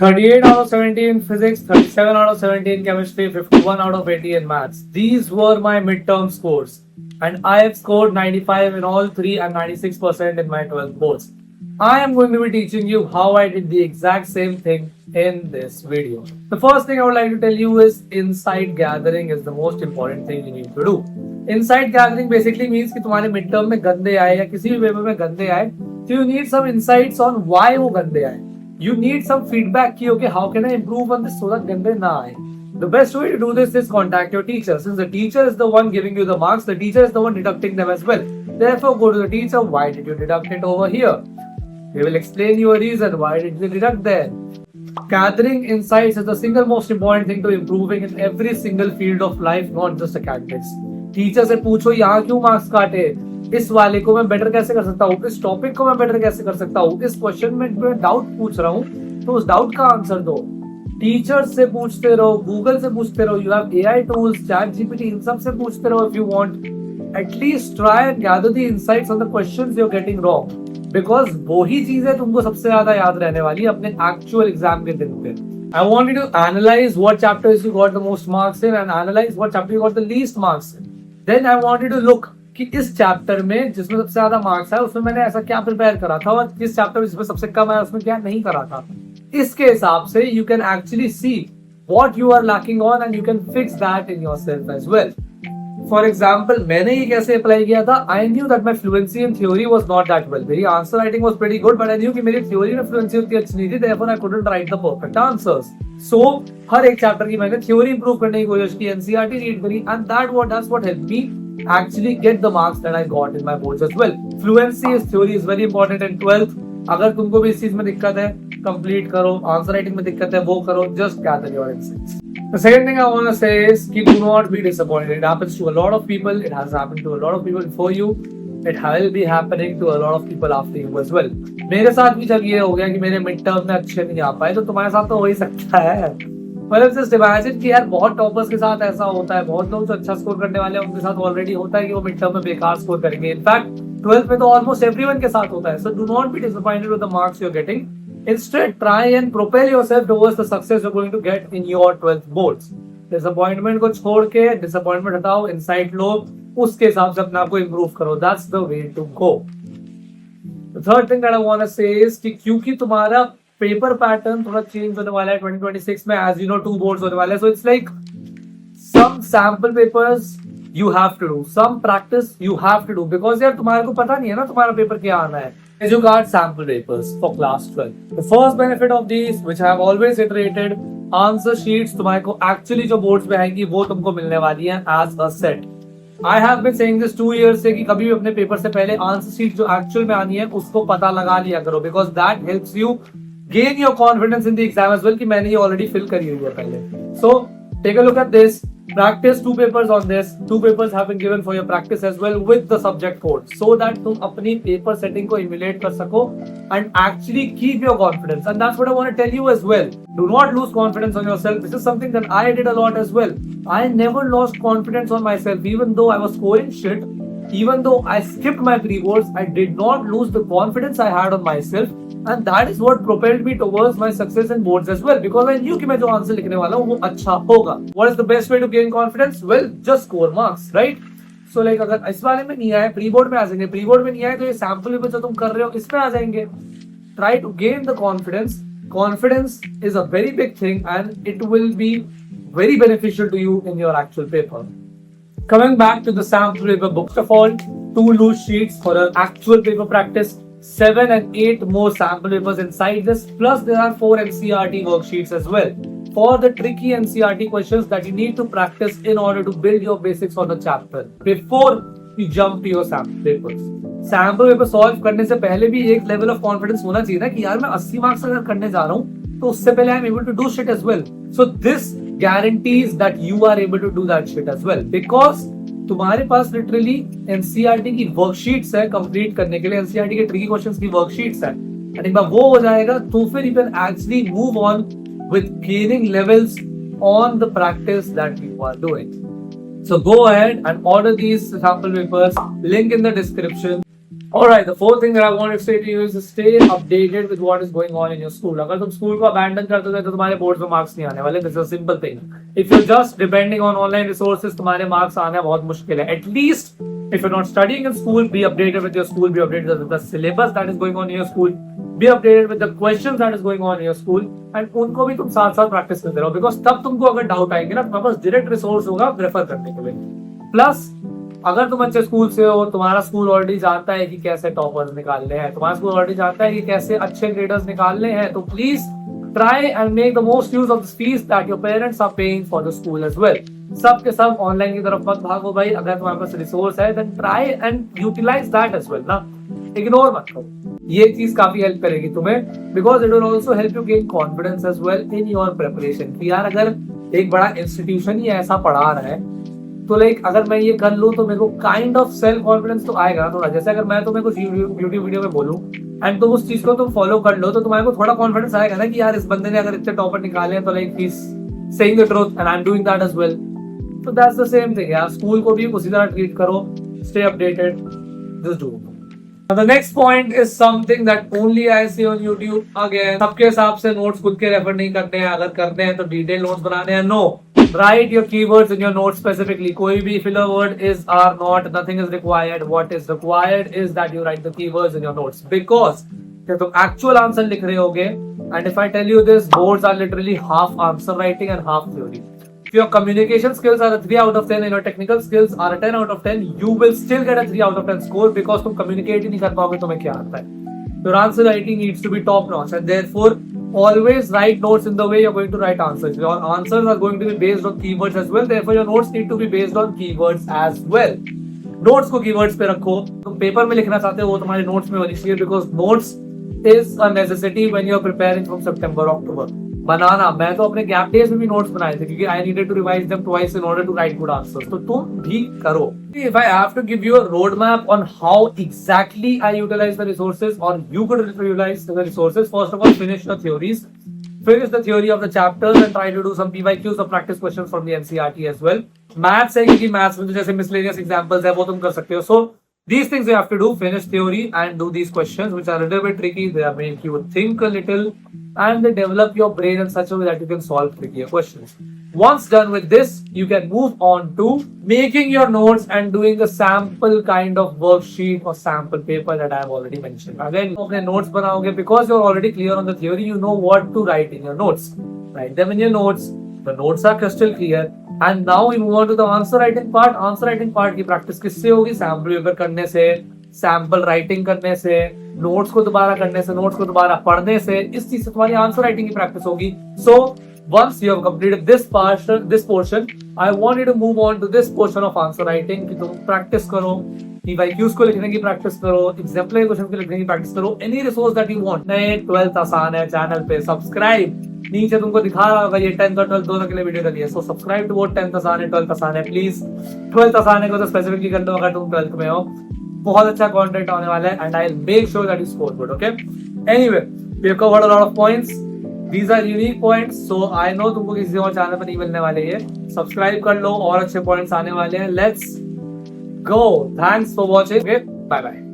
38 out of 70 in physics, 37 out of 70 in chemistry, 51 out of 80 in maths. These were my midterm scores. And I have scored 95 in all three and 96% in my 12th boards. I am going to be teaching you how I did the exact same thing in this video. The first thing I would like to tell you is insight gathering is the most important thing you need to do. Insight gathering basically means कि तुम्हारे midterm में गंदे आए या किसी भी paper में गंदे आए, so you need some insights on why वो गंदे आए. You need some feedback कि okay, how can I improve on this so that गंदे ना आए. The best way to do this is contact your teacher. Since the teacher is the one giving you the marks, the teacher is the one deducting them as well. Therefore, go to the teacher. Why did you deduct it over here? They will explain you a reason. Why did they deduct there? Gathering insights is the single most important thing to improving in every single field of life, not just academics. Teacher से पूछो यहाँ क्यों marks काटे, इस वाले को मैं better कैसे कर सकता हूँ, इस टॉपिक को मैं बेटर कैसे कर सकता हूँ, इस क्वेश्चन में मैं डाउट पूछ रहा हूँ तो उस डाउट का आंसर दो. टीचर से पूछते रहो, गूगल से पूछते रहो, you have AI tools, chat GPT, इन सब से पूछते रहो. If you want, at least try and gather the insights on the questions you are getting wrong, because वो ही चीजें तुमको सबसे ज्यादा याद रहने वाली अपने एक्चुअल एग्जाम के दिन पे. I want you to analyze what chapters you got the most marks in and analyze what chapter you got the least marks in. Then I want you to look कि इस chapter में जिसमें सबसे ज्यादा marks है उसमें मैंने ऐसा क्या प्रिपेयर करा था और किस चैप्टर में जिसमें सबसे कम है उसमें क्या नहीं करा था. इसके हिसाब से you can actually see what you are lacking on and you can fix that in yourself as well. For example, मैंने ये कैसे अप्लाई किया था. I knew that my fluency in theory was not that well. मेरी answer writing was pretty good, but I knew कि मेरी theory में fluency उतनी अच्छी नहीं थी. Therefore, I couldn't write the perfect answers. So, हर एक चैप्टर की मैंने theory improve करने की कोशिश की, NCERT read करी, and that's what helped me actually get the marks that I got in my boards as well. Fluency is theory is very important in 12th. अगर तुमको भी इस चीज में दिक्कत है, कंप्लीट करो. आंसर राइटिंग में दिक्कत है, वो करो. Just gather your insights. The second thing I want to say is do not be disappointed. It happens to a lot of people. It has happened to a lot of people before you. It will be happening to a lot of people after you as well. मेरे साथ भी जब ये हो गया कि मेरे mid term में अच्छे नहीं आ पाए, तो तुम्हारे साथ तो हो ही सकता है. मतलब जस्ट इमेजिन कि यार बहुत टॉपर्स के साथ ऐसा होता है, बहुत लोग जो अच्छा स्कोर करने वाले हैं उनके साथ ऑलरेडी होता है कि वो मिड टर्म में बेकार स्कोर करेंगे. इनफैक्ट 12th में तो ऑलमोस्ट एवरीवन के साथ होता है. So do not be disappointed with the marks you are getting. Instead, try and propel yourself towards the success you're going to get in your 12th boards. Disappointment को छोड़ के disappointment हटाओ, insight लो, उसके हिसाब से अपने आप को improve करो. That's the way to go. The third thing that I want to say is कि क्योंकि तुम्हारा पेपर पैटर्न थोड़ा चेंज होने वाला है 2026 में, as you know 2 boards होने वाले हैं. So it's like some sample papers you have to do, some practice you have to do, because यार तुम्हारे को पता नहीं है ना तुम्हारा पेपर क्या आना है. You got sample papers for class 12. The first benefit of these, which I have always iterated, answer sheets तुम्हारे को actually जो boards पे आएंगी वो तुमको मिलने वाली हैं as a set. I have been saying this 2 years से कि कभी भी अपने पेपर से पहले answer sheet जो actual में आनी है उसको पता लगा लिया करो, because that helps you gain your confidence in the exam as well कि मैंने ये already fill करी हुई है पहले. So take a look at this. Practice 2 papers on this. 2 papers have been given for your practice as well with the subject code, so that तुम अपनी paper setting को emulate कर सको and actually keep your confidence. And that's what I want to tell you as well. Do not lose confidence on yourself. This is something that I did a lot as well. I never lost confidence on myself, even though I was scoring shit. Even though I skipped my pre-boards, I did not lose the confidence I had on myself. And that is what propelled me towards my success in boards as well, because I knew कि मैं जो answer लिखने वाला हूँ वो अच्छा होगा. What is the best way to gain confidence? Well, just score marks, right? So like अगर इस वाले में नहीं आए, प्री बोर्ड में आ जाएंगे. प्री बोर्ड में नहीं आए तो ये सैम्पल पेपर जो तुम कर रहे हो इसमें आ जाएंगे. Try to gain the confidence. Confidence is a very big thing and it will be very beneficial to you in your actual paper. Coming back to the sample paper book, first of all, 2 loose sheets for an actual paper practice. 7 and 8 more sample papers inside this, plus there are 4 NCERT worksheets as well for the tricky NCERT questions that you need to practice in order to build your basics on the chapter before you jump to your sample papers. Sample paper solve करने से पहले भी एक level of confidence होना चाहिए ना कि यार मैं 80 मार्क्स अगर करने जा रहा हूँ तो उससे पहले I am able to do shit as well. So this guarantees that you are able to do that shit as well, because तुम्हारे पास लिटरली एनसीईआरटी की वर्कशीट्स है कंप्लीट करने के लिए. एनसीईआरटी के ट्रिकी क्वेश्चंस की वर्कशीट्स है, एंड एक बार वो हो जाएगा तो फिर you can actually move on with gaining levels on the practice that you are doing. So go ahead and order these sample papers. Link in the description. Alright, the fourth thing that I want to say to you is to stay updated with what is going on in your school. अगर तुम school को abandon करते हो तो तुम्हारे board में marks नहीं आने वाले. This is a simple thing. If you're just depending on online resources, तुम्हारे मार्क्स आना बहुत मुश्किल है. At least if you're not studying in school, be updated with your school, be updated with the syllabus that is going on in your school, be updated with the questions that is going on in your school, and उनको भी तुम साथ साथ practice करते रहो. Because तब तुमको अगर डाउट आएंगे ना, तुम्हारे पास डायरेक्ट रिसोर्स होगा रेफर करने के लिए. प्लस अगर तुम अच्छे स्कूल से हो, तुम्हारा स्कूल ऑलरेडी जानता है कि कैसे टॉपर्स निकालने हैं, तुम्हारा स्कूल ऑलरेडी जानता है कि कैसे अच्छे ग्रेडर्स निकालने हैं, तो please try and make the most use of this fees that your parents are paying for the school as well. सब के सब ऑनलाइन की तरफ मत भागो भाई. अगर तुम्हारे पास रिसोर्स है then try and utilize that as well ना. इग्नोर मत करो. ये चीज काफी हेल्प करेगी तुम्हें, because it will also help you gain confidence as well in your preparation. यार अगर एक बड़ा इंस्टीट्यूशन ही ऐसा पढ़ा रहा है तो लाइक अगर मैं ये कर लूँ तो मेरे को काइंड ऑफ सेल्फ कॉन्फिडेंस तो आएगा ना थोड़ा. जैसे अगर मैं तुम्हें कुछ यूट्यूब वीडियो में बोलूँ एंड तुम उस चीज को तुम फॉलो कर लो तो तुम्हारे को थोड़ा कॉन्फिडेंस आएगा ना कि यार इस बंदे ने अगर इतने टॉपर निकाले हैं तो like he is saying the truth and I am doing that as well. So that's the same thing यार. स्कूल को भी उसी तरह ट्रीट करो. Stay updated. Just do it. Now the next point is something that only I see on YouTube. Again, सबके हिसाब से नोट्स खुद के रेफर नहीं करते हैं. अगर करते हैं तो डिटेल नोट्स बनाने हैं. No. Write your keywords in your notes specifically. कोई भी filler word is or not. Nothing is required. What is required is that you write the keywords in your notes. Because जब तुम actual answer लिख रहे होगे, and if I tell you this, boards are literally half answer writing and half theory. If your communication skills are a 3 out of 10 and your technical skills are a 10 out of 10, you will still get a 3 out of 10 score because तुम communicate ही नहीं कर पाओगे तुम्हें क्या आता है. Your answer writing needs to be top notch and therefore always write notes in the way you're going to write answers. Your answers are going to be based on keywords as well. Therefore your notes need to be based on keywords as well. Notes को keywords पे रखो. तुम paper में लिखना चाहते हो वो तुम्हारे notes में होनी चाहिए because notes is a necessity when you're preparing from September, October. बनाना, मैं तो अपने गैप डेज में भी नोट्स बनाए थे क्योंकि I needed to revise them twice in order to write good answers. तो तुम भी करो. If I have to give you a roadmap on how exactly I utilize the resources or you could utilize the resources, first of all, finish the theories. Finish the theory of the chapters and try to do some PYQs or practice questions from the NCERT as well. Maths है क्योंकि maths में तो जैसे miscellaneous examples है वो तुम कर सकते हो. So these things you have to do, finish theory and do these questions which are a little bit tricky. They are make you think a little and they develop your brain in such a way that you can solve trickier questions. Once done with this, you can move on to making your notes and doing the sample kind of worksheet or sample paper that I have already mentioned. Again, अपने notes बनाओगे because you're already clear on the theory, you know what to write in your notes. Write them in your notes. The notes are crystal clear. And now we move on to the answer writing part. Answer writing part की practice किससे होगी? Sample paper करने से, sample writing करने से, notes को दोबारा करने से, notes को दोबारा पढ़ने से. इस चीज से तुम्हारी answer writing की practice होगी. So once you have completed this portion, I want you to move on to this portion of answer writing कि तुम practice करो. PYQs को लिखने की प्रैक्टिस करो, एग्जाम्पल क्वेश्चन को लिखने की प्रैक्टिस करो. Any resource that you want. नए 12th आसान है चैनल पे सब्सक्राइब. नीचे तुमको दिखा रहा होगा ये 10th और 12th दोनों के लिए वीडियो डली है. सो सब्सक्राइब टू वो 10th आसान है 12th आसान है. प्लीज 12th आसान है को तो स्पेसिफिकली कर लो अगर तुम 12th में हो. बहुत अच्छा कंटेंट आने वाला है and I will make sure that you score good. Okay, anyway we have covered a lot of points. These are unique points, so I know तुमको किसी और चैनल पर नहीं मिलने वाले. ये सब्सक्राइब कर लो और अच्छे पॉइंट्स आने वाले हैं. Let's go. Thanks for watching. Okay, bye bye.